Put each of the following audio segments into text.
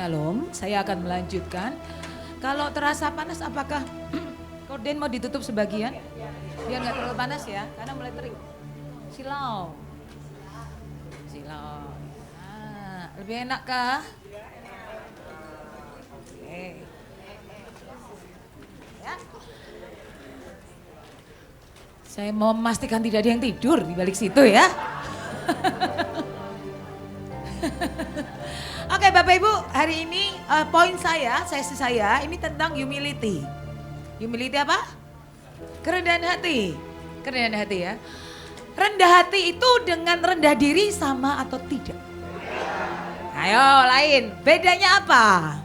Shalom, saya akan melanjutkan. Kalau terasa panas apakah korden mau ditutup sebagian? Biar nggak terlalu panas ya, karena mulai terik. Silau. Silau. Nah, lebih enak kah? Oke. Ya. Saya mau memastikan tidak ada yang tidur di balik situ ya. Oke Bapak Ibu, hari ini poin sesi saya ini tentang humility. Humility apa? Kerendahan hati. Kerendahan hati ya. Rendah hati itu dengan rendah diri sama atau tidak? Ayo lain, bedanya apa?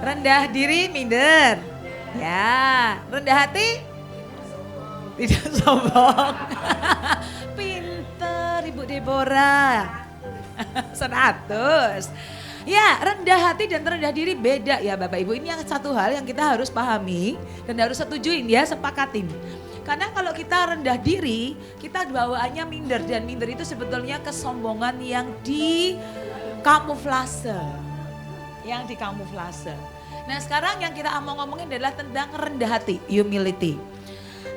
Rendah diri minder. Ya, rendah hati tidak sombong. Pinter Ibu Deborah. 100. Ya, rendah hati dan rendah diri beda ya Bapak Ibu. Ini yang satu hal yang kita harus pahami dan harus setujuin ya, sepakatin. Karena kalau kita rendah diri, kita bawaannya minder, dan minder itu sebetulnya kesombongan yang dikamuflase. Yang dikamuflase. Nah, sekarang yang kita ngomongin adalah tentang rendah hati, humility.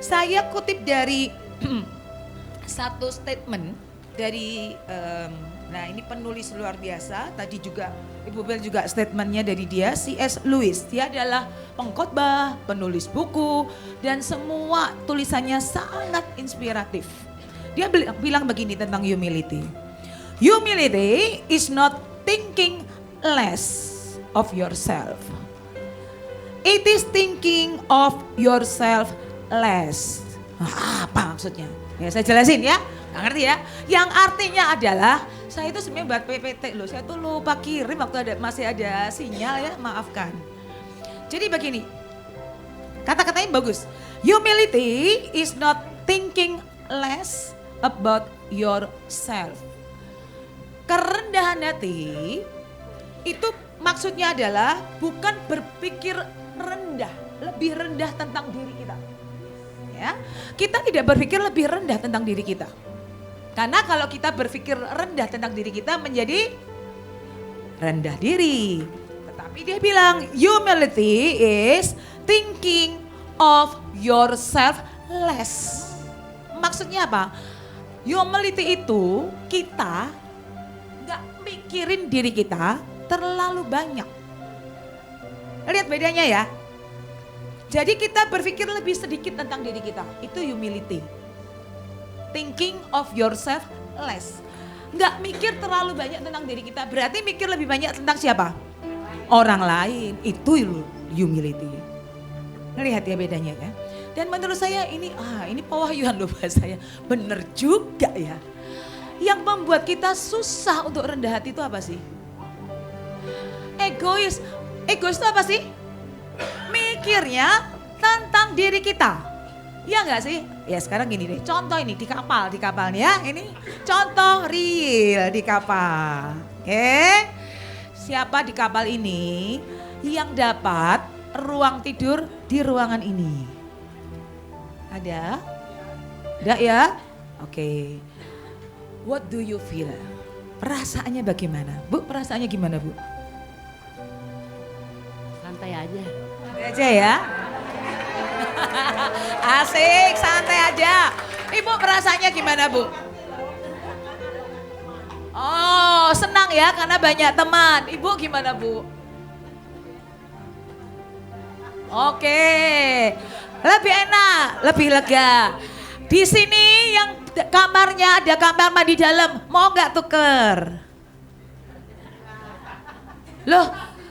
Saya kutip dari satu statement dari, nah ini penulis luar biasa, tadi juga Ibu Bel juga statementnya dari dia, C.S. Lewis. Dia adalah pengkhotbah, penulis buku, dan semua tulisannya sangat inspiratif. Dia bilang begini tentang humility. Humility is not thinking less of yourself. It is thinking of yourself less. Apa maksudnya? Ya saya jelasin ya, nggak ngerti ya. Yang artinya adalah, saya itu sebenarnya buat PPT loh, saya tuh lupa kirim waktu masih ada sinyal ya, maafkan. Jadi begini, kata-katanya bagus. Humility is not thinking less about yourself. Kerendahan hati itu maksudnya adalah bukan berpikir rendah, lebih rendah tentang diri kita. Ya, kita tidak berpikir lebih rendah tentang diri kita. Karena kalau kita berpikir rendah tentang diri kita menjadi rendah diri. Tetapi dia bilang humility is thinking of yourself less. Maksudnya apa? Humility itu kita gak mikirin diri kita terlalu banyak. Lihat bedanya ya. Jadi kita berpikir lebih sedikit tentang diri kita. Itu humility. Thinking of yourself less. Nggak mikir terlalu banyak tentang diri kita. Berarti mikir lebih banyak tentang siapa? Orang lain. Itu humility. Lihat ya bedanya ya. Dan menurut saya ini pewahyuan loh buat saya. Bener juga ya. Yang membuat kita susah untuk rendah hati itu apa sih? Egois. Egois itu apa sih? Mikirnya tentang diri kita. Iya enggak sih? Ya sekarang gini deh, contoh ini di kapal nih ya. Ini contoh real di kapal. Oke. Siapa di kapal ini yang dapat ruang tidur di ruangan ini? Ada? Ada ya? Oke. What do you feel? Perasaannya bagaimana? Bu, perasaannya gimana Bu? Santai aja. Santai aja ya. Asik, santai aja. Ibu perasaannya gimana Bu? Oh, senang ya karena banyak teman. Ibu gimana Bu? Oke, lebih enak, lebih lega. Di sini yang kamarnya ada kamar mandi dalam, mau nggak tuker? Loh,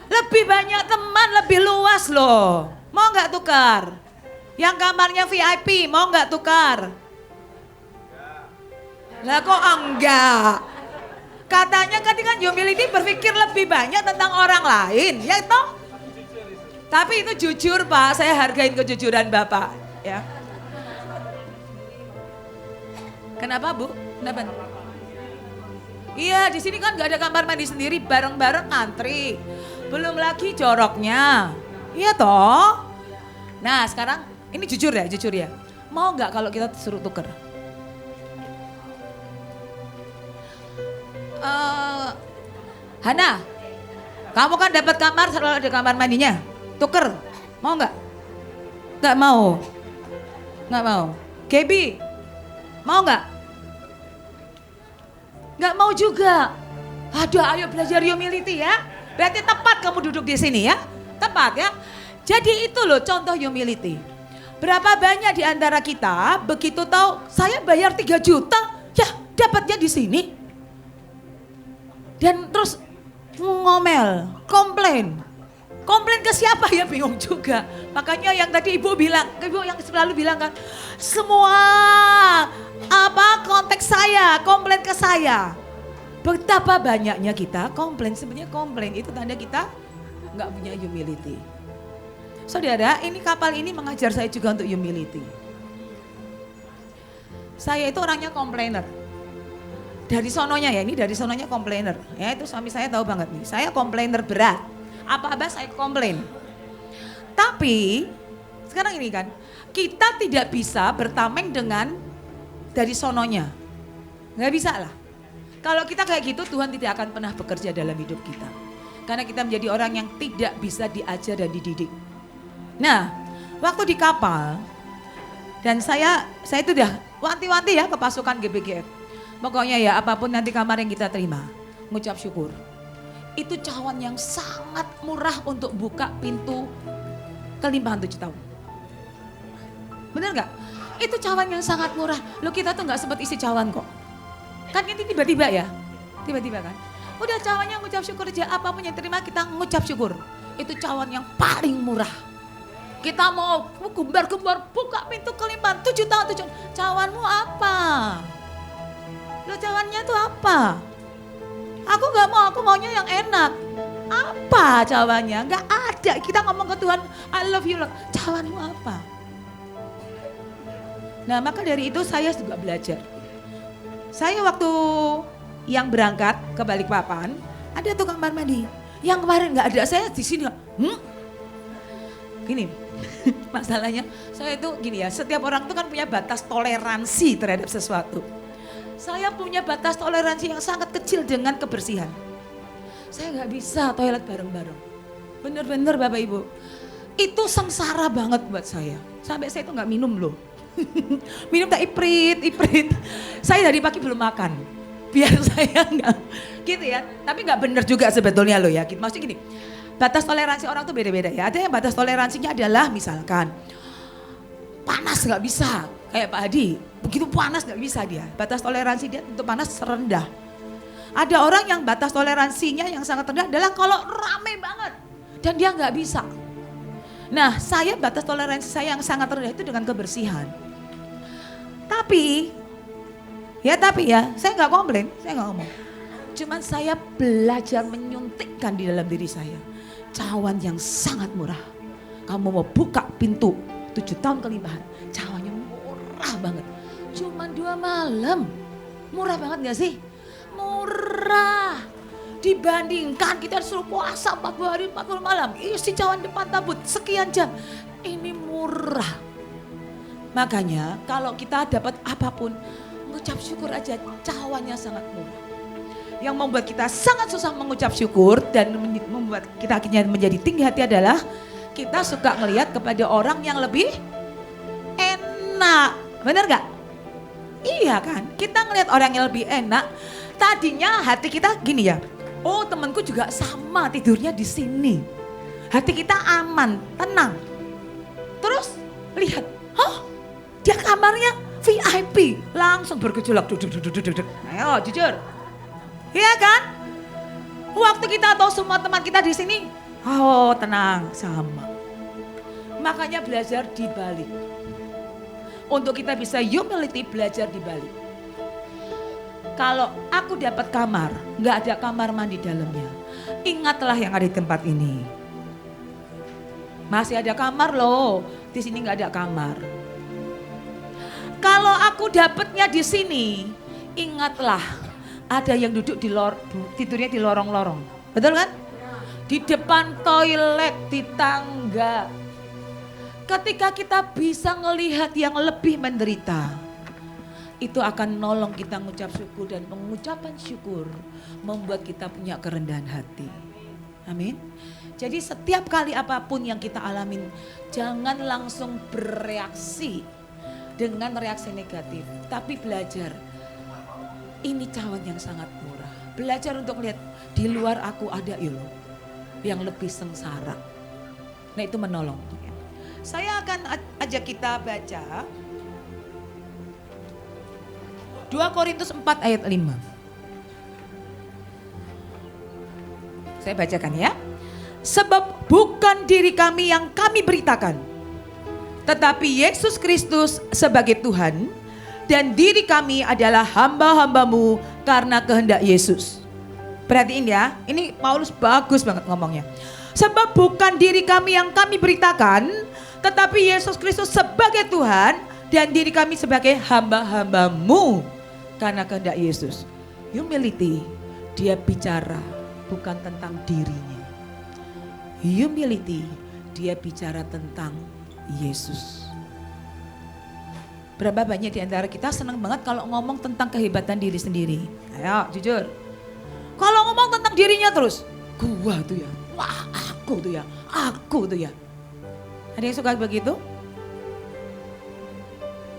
lebih banyak teman, lebih luas loh. Mau nggak tukar? Yang kamarnya VIP, mau nggak tukar? Lah kok enggak? Katanya kan humility berpikir lebih banyak tentang orang lain, ya toh? Tapi itu jujur Pak, saya hargain kejujuran Bapak. Ya. Kenapa Bu? Kenapa? Iya di sini kan nggak ada kamar mandi sendiri, bareng-bareng antri. Belum lagi joroknya, iya toh? Nah sekarang ini jujur ya. Mau nggak kalau kita suruh tuker? Hana, kamu kan dapat kamar, selalu ada kamar mandinya. Tuker, mau nggak? Nggak mau. Nggak mau. Gaby, mau nggak? Nggak mau juga. Aduh, ayo belajar humility ya. Berarti tepat kamu duduk di sini ya. Tepat ya. Jadi itu loh contoh humility. Berapa banyak di antara kita begitu tahu saya bayar 3 juta, ya dapatnya di sini. Dan terus ngomel, komplain. Komplain ke siapa ya bingung juga. Makanya yang tadi ibu yang selalu bilang kan, semua konteks saya, komplain ke saya. Betapa banyaknya kita komplain, sebenarnya komplain itu tanda kita nggak punya humility. Saudara, ini kapal ini mengajar saya juga untuk humility. Saya itu orangnya komplainer. Dari sononya ya, ini dari sononya komplainer. Ya itu suami saya tahu banget nih, saya komplainer berat. Apa-apa saya komplain. Tapi sekarang ini kan, kita tidak bisa bertameng dengan dari sononya. Nggak bisa lah. Kalau kita kayak gitu, Tuhan tidak akan pernah bekerja dalam hidup kita. Karena kita menjadi orang yang tidak bisa diajar dan dididik. Nah, waktu di kapal, dan saya itu udah wanti-wanti ya ke pasukan GBGF. Pokoknya ya apapun nanti kamar yang kita terima, ngucap syukur. Itu cawan yang sangat murah untuk buka pintu kelimpahan 7 tahun. Bener gak? Itu cawan yang sangat murah. Loh kita tuh gak sempat isi cawan kok. Kan ini tiba-tiba ya, tiba-tiba kan. Udah cawannya ngucap syukur aja, apapun yang terima kita ngucap syukur. Itu cawan yang paling murah. Kita mau gembar-gembar buka pintu kelimpahan 7 tahun. Cawanmu apa? Loh cawannya tuh apa? Aku gak mau, aku maunya yang enak. Apa cawannya? Gak ada. Kita ngomong ke Tuhan, I love you Lord. Cawanmu apa? Nah maka dari itu saya juga belajar. Saya waktu yang berangkat ke Balikpapan, ada tuh kamar mandi. Yang kemarin gak ada, saya di sini. Gini, masalahnya saya itu gini ya, setiap orang tuh kan punya batas toleransi terhadap sesuatu. Saya punya batas toleransi yang sangat kecil dengan kebersihan. Saya gak bisa toilet bareng-bareng. Bener-bener Bapak Ibu. Itu sengsara banget buat saya. Sampai saya itu gak minum loh. Minum tak iprit. Saya dari pagi belum makan. Biar saya gak gitu ya. Tapi gak bener juga sebetulnya loh ya. Maksudnya gini. Batas toleransi orang tuh beda-beda ya. Ada yang batas toleransinya adalah misalkan panas gak bisa. Kayak Pak Hadi, begitu panas gak bisa dia. Batas toleransi dia untuk panas rendah. Ada orang yang batas toleransinya yang sangat rendah adalah kalau rame banget. Dan dia gak bisa. Nah saya batas toleransi saya yang sangat rendah itu dengan kebersihan. Tapi ya saya gak komplain, saya gak ngomong. Cuman saya belajar menyuntikkan di dalam diri saya. Cawan yang sangat murah. Kamu mau buka pintu 7 tahun kelimpahan. Cawannya murah banget. Cuman 2 malam. Murah banget gak sih? Murah. Dibandingkan kita suruh puasa 40 hari 40 malam. Isi cawan depan tabut sekian jam. Ini murah. Makanya kalau kita dapat apapun, mengucap syukur aja, cawannya sangat murah. Yang membuat kita sangat susah mengucap syukur dan membuat kita akhirnya menjadi tinggi hati adalah kita suka ngelihat kepada orang yang lebih enak. Benar gak? Iya kan? Kita ngelihat orang yang lebih enak. Tadinya hati kita gini ya. Oh temanku juga sama tidurnya di sini. Hati kita aman, tenang. Terus lihat, dia kamarnya VIP. Langsung bergejolak. Ayo jujur. Iya kan? Waktu kita tahu semua teman kita di sini, tenang, sama. Makanya belajar dibalik. Untuk kita bisa humility, belajar dibalik. Kalau aku dapat kamar, nggak ada kamar mandi dalamnya. Ingatlah yang ada di tempat ini. Masih ada kamar loh, di sini nggak ada kamar. Kalau aku dapatnya di sini, ingatlah. Ada yang duduk tidurnya di lorong-lorong. Betul kan? Di depan toilet, di tangga. Ketika kita bisa melihat yang lebih menderita. itu akan nolong kita mengucap syukur, dan pengucapan syukur membuat kita punya kerendahan hati. Amin. Jadi setiap kali apapun yang kita alamin, jangan langsung bereaksi dengan reaksi negatif, tapi belajar. Ini cawan yang sangat murah. Belajar untuk lihat di luar aku ada loh yang lebih sengsara. Nah itu menolong. Saya akan ajak kita baca 2 Korintus 4 ayat 5. Saya bacakan ya. Sebab bukan diri kami yang kami beritakan, tetapi Yesus Kristus sebagai Tuhan, dan diri kami adalah hamba-hambamu karena kehendak Yesus. Perhatiin ya, ini Paulus bagus banget ngomongnya. Sebab bukan diri kami yang kami beritakan, tetapi Yesus Kristus sebagai Tuhan, dan diri kami sebagai hamba-hambamu karena kehendak Yesus. Humility, dia bicara bukan tentang dirinya. Humility, dia bicara tentang Yesus. Berapa banyak di antara kita senang banget kalau ngomong tentang kehebatan diri sendiri. Ayo jujur. Kalau ngomong tentang dirinya terus, gua tuh ya, wah aku tuh ya, aku tuh ya. Ada yang suka begitu?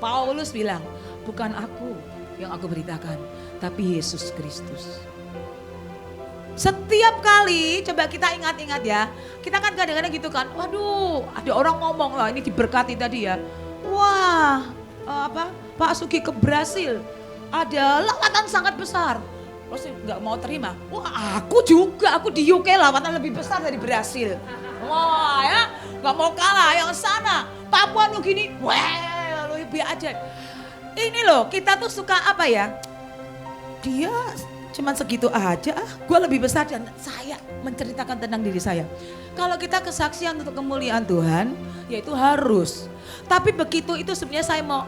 Paulus bilang, bukan aku yang aku beritakan, tapi Yesus Kristus. Setiap kali, coba kita ingat-ingat ya, kita kan kadang-kadang gitu kan, waduh ada orang ngomong lah ini diberkati tadi ya. Wah Pak Sugi ke Brasil, ada lawatan sangat besar. Terus gak mau terima, wah aku juga, aku di UK lawatan lebih besar dari Brasil. Wah ya, gak mau kalah yang sana, Papua Nugini, wah lebih aja. Ini loh kita tuh suka apa ya, dia cuman segitu aja, gue lebih besar dan saya menceritakan tentang diri saya. Kalau kita kesaksian untuk kemuliaan Tuhan, ya itu harus. Tapi begitu itu sebenarnya saya mau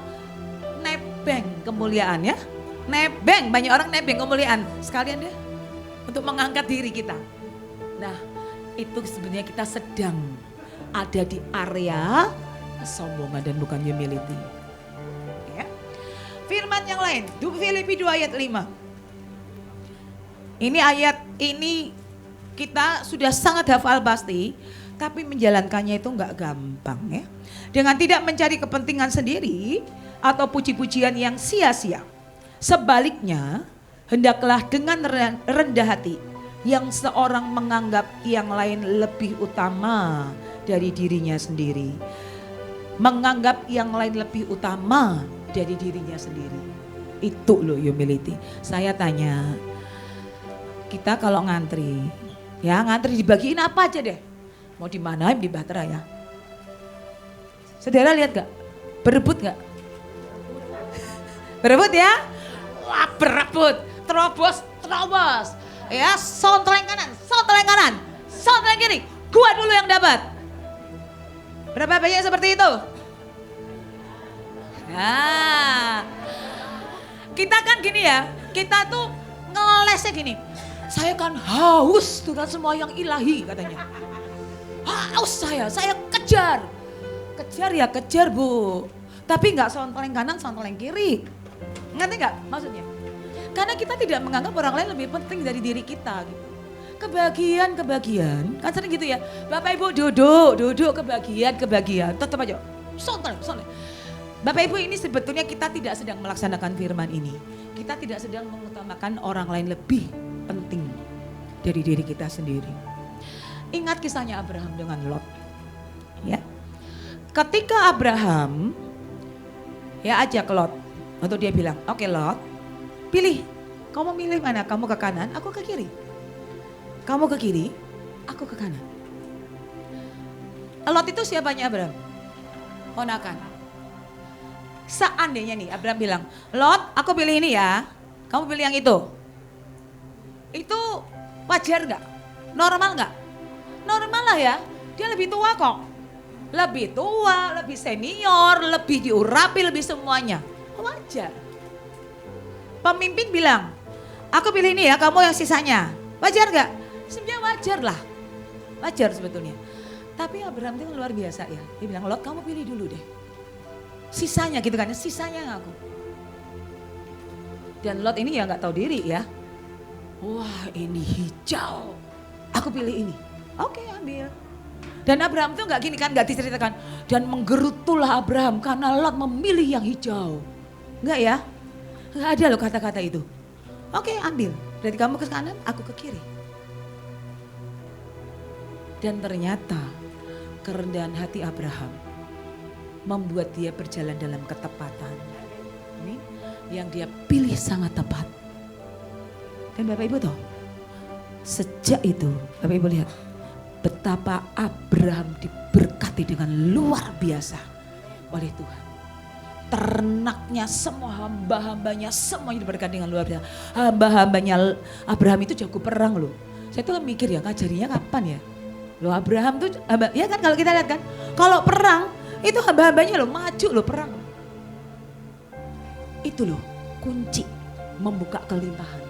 nebeng kemuliaan ya. Nebeng, banyak orang nebeng kemuliaan. Sekalian deh untuk mengangkat diri kita. Nah itu sebenarnya kita sedang ada di area kesombongan dan bukan humility. Ya. Firman yang lain, Filipi 2 ayat 5. Ini ayat ini kita sudah sangat hafal pasti, tapi menjalankannya itu enggak gampang ya. Dengan tidak mencari kepentingan sendiri atau puji-pujian yang sia-sia. Sebaliknya, hendaklah dengan rendah hati yang seorang menganggap yang lain lebih utama dari dirinya sendiri. Menganggap yang lain lebih utama dari dirinya sendiri. Itu loh humility. Saya tanya, kita kalau ngantri, ya ngantri dibagiin apa aja deh. Mau di mana? Di Bahtera ya. Saudara lihat gak? Berebut gak? Berebut ya? Wah berebut, terobos. Ya sonteleng kanan, sonteleng kiri. Gua dulu yang dapat. Berapa banyak seperti itu? Nah, kita kan gini ya, kita tuh ngelesnya gini. Saya kan haus dengan semua yang ilahi katanya. Haus saya kejar. Kejar ya kejar bu. Tapi gak sonteleng kanan, sonteleng kiri. Ngerti gak maksudnya? Karena kita tidak menganggap orang lain lebih penting dari diri kita gitu. Kebagian, kan sering gitu ya. Bapak Ibu duduk, kebagian. Tetap aja, sonteleng. Bapak Ibu ini sebetulnya kita tidak sedang melaksanakan firman ini. Kita tidak sedang mengutamakan orang lain lebih penting dari diri kita sendiri. Ingat kisahnya Abraham dengan Lot. Ya. Ketika Abraham ya ajak Lot, untuk dia bilang, "Oke Lot, pilih. Kamu milih mana? Kamu ke kanan, aku ke kiri. Kamu ke kiri, aku ke kanan." Lot itu siapanya Abraham? Ponakan. Seandainya nih Abraham bilang, "Lot, aku pilih ini ya. Kamu pilih yang itu." Itu wajar gak? Normal gak? Normal lah ya, dia lebih tua kok. Lebih tua, lebih senior, lebih diurapi, lebih semuanya. Wajar. Pemimpin bilang, aku pilih ini ya, kamu yang sisanya. Wajar gak? Sebenarnya wajar lah. Wajar sebetulnya. Tapi Abraham itu luar biasa ya. Dia bilang, Lot kamu pilih dulu deh. Sisanya gitu kan, sisanya yang aku. Dan Lot ini ya nggak tahu diri ya. Wah ini hijau, aku pilih ini. Oke ambil. Dan Abraham tuh nggak gini kan, nggak diceritakan. Dan menggerutulah Abraham karena Lot memilih yang hijau. Nggak ya? Nggak ada loh kata-kata itu. Oke ambil, berarti kamu ke kanan, aku ke kiri. Dan ternyata kerendahan hati Abraham membuat dia berjalan dalam ketepatan. Ini yang dia pilih sangat tepat. Dan Bapak Ibu tahu, sejak itu Bapak Ibu lihat betapa Abraham diberkati dengan luar biasa oleh Tuhan. Ternaknya semua hamba-hambanya semuanya diberkati dengan luar biasa. Hamba-hambanya Abraham itu jago perang loh. Saya tuh mikir ya ngajarinya kapan ya. Loh Abraham tuh ya kan kalau kita lihat kan, kalau perang itu hamba-hambanya loh maju loh perang. Itu loh kunci membuka kelimpahan.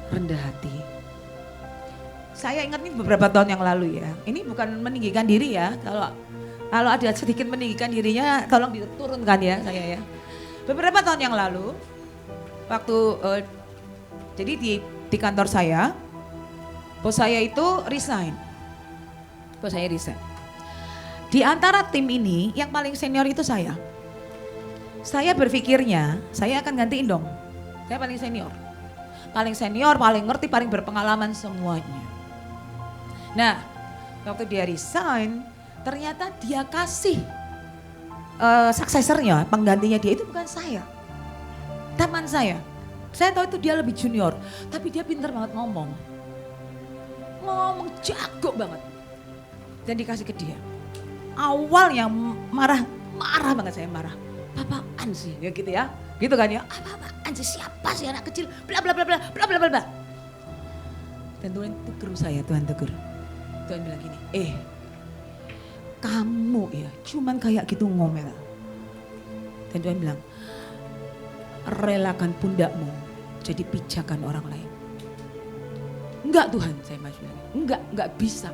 Rendah hati. Saya ingat nih beberapa tahun yang lalu ya. Ini bukan meninggikan diri ya. Kalau ada sedikit meninggikan dirinya tolong diturunkan ya saya ya. Beberapa tahun yang lalu waktu jadi di kantor saya, bos saya itu resign. Bos saya resign. Di antara tim ini yang paling senior itu saya. Saya berpikirnya saya akan gantiin dong. Saya paling senior. Paling senior, paling ngerti, paling berpengalaman semuanya. Nah, waktu dia resign, ternyata dia kasih successor-nya, penggantinya dia itu bukan saya. Teman saya. Saya tahu itu dia lebih junior, tapi dia pintar banget ngomong. Ngomong jago banget. Dan dikasih ke dia. Awalnya marah banget saya marah. Apaan sih ya gitu ya. Gitu kan ya. Apaan sih, siapa sih anak kecil bla bla bla bla bla bla bla bla. Dan Tuhan tegur saya, Tuhan tegur. Tuhan bilang gini, kamu ya cuman kayak gitu ngomel. Dan Tuhan bilang, relakan pundakmu jadi pijakan orang lain. Enggak Tuhan, saya masih bilang, enggak bisa.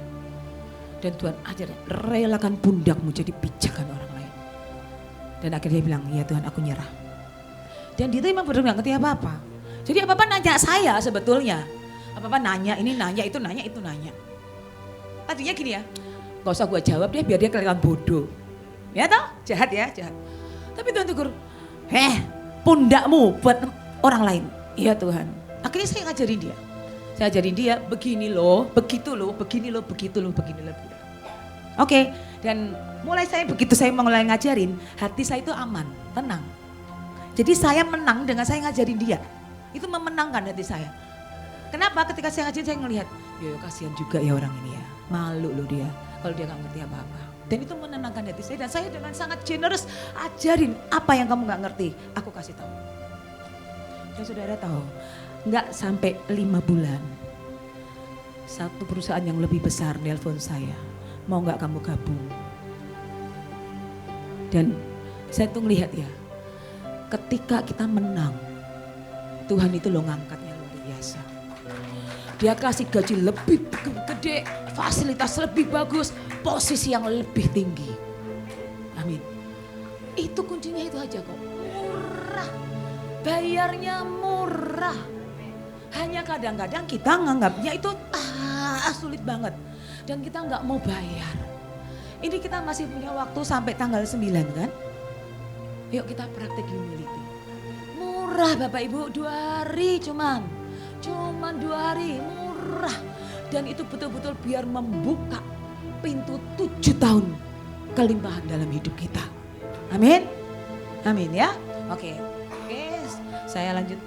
Dan Tuhan ajar, relakan pundakmu jadi pijakan orang lain. Dan akhirnya dia bilang, ya Tuhan aku nyerah. Dan dia memang benar-benar ngerti apa-apa. Jadi apa-apa nanya saya sebetulnya. Apa-apa nanya, ini nanya, itu nanya, itu nanya. Tadinya gini ya, gak usah gue jawab deh biar dia kelihatan bodoh. Ya toh, jahat ya, jahat. Tapi Tuhan tegur, pundakmu buat orang lain. Iya Tuhan. Akhirnya saya ngajarin dia. Saya ajarin dia begini loh, begitu loh, begini loh, begitu loh, begini loh. Oke, dan mulai begitu saya mulai ngajarin, hati saya itu aman, tenang. Jadi saya menang dengan saya ngajarin dia. Itu memenangkan hati saya. Kenapa? Ketika saya ngajarin saya ngelihat, ya kasihan juga ya orang ini ya. Malu loh dia kalau dia gak ngerti apa-apa. Dan itu menenangkan hati saya. Dan saya dengan sangat generous ajarin apa yang kamu gak ngerti. Aku kasih tahu. Dan saudara tahu, gak sampai 5 bulan. Satu perusahaan yang lebih besar nelpon saya. Mau gak kamu gabung? Dan saya tuh ngelihat ya. Ketika kita menang, Tuhan itu loh ngangkatnya luar biasa. Dia kasih gaji lebih gede, fasilitas lebih bagus, posisi yang lebih tinggi. Amin. Itu kuncinya itu aja kok. Murah, bayarnya murah. Hanya kadang-kadang kita nganggapnya itu sulit banget. Dan kita nggak mau bayar. Ini kita masih punya waktu sampai tanggal 9 kan? Yuk kita praktek humility. Murah Bapak Ibu, 2 hari cuman 2 hari, murah. Dan itu betul-betul biar membuka pintu 7 tahun kelimpahan dalam hidup kita. Amin. Amin ya. Oke, saya lanjut.